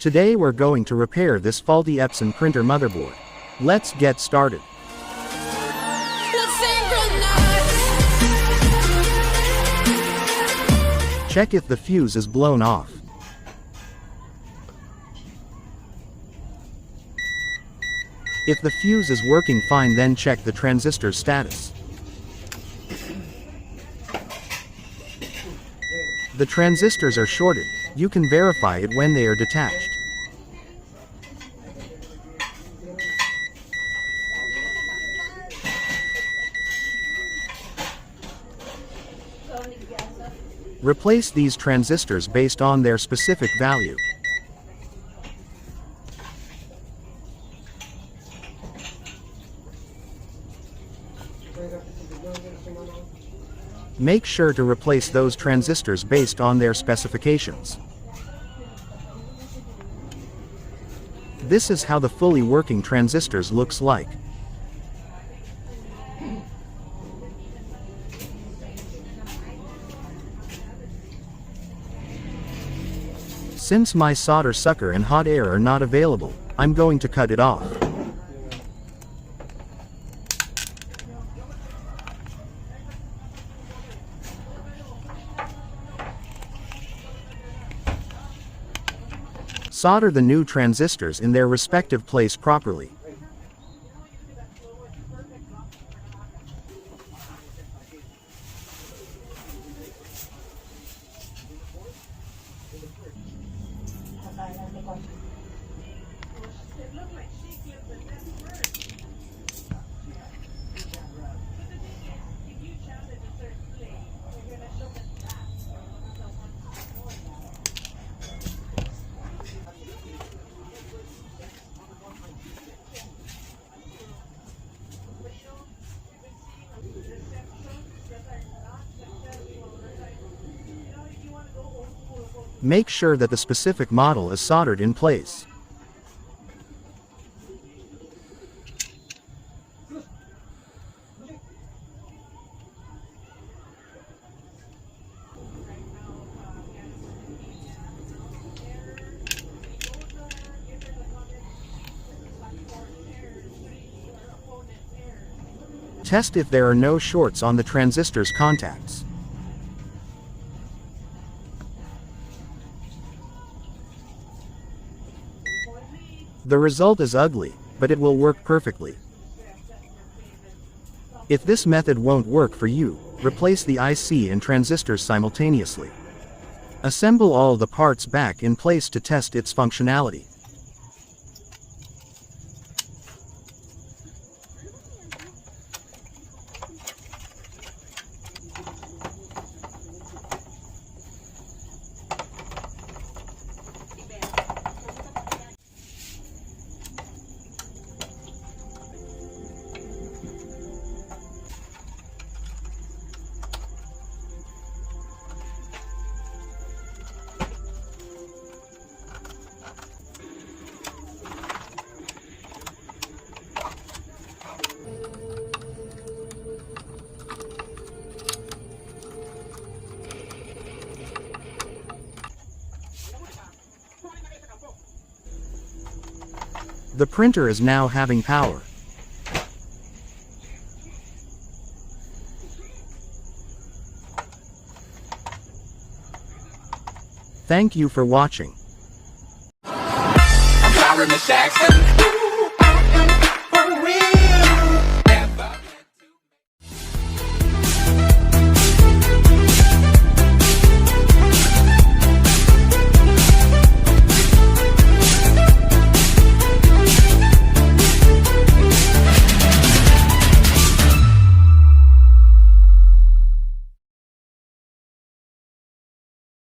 Today we're going to repair this faulty Epson printer motherboard. Let's get started. Check if the fuse is blown off. If the fuse is working fine, then check the transistor's status. The transistors are shorted. You can verify it when they are detached. Replace these transistors based on their specific value. Make sure to replace those transistors based on their specifications. This is how the fully working transistors looks like. Since my solder sucker and hot air are not available, I'm going to cut it off. Solder the new transistors in their respective place properly. Make sure that the specific model is soldered in place. Test if there are no shorts on the transistor's contacts. The result is ugly, but it will work perfectly. If this method won't work for you, replace the IC and transistors simultaneously. Assemble all the parts back in place to test its functionality. The printer is now having power. Thank you for watching. I'm Jackson.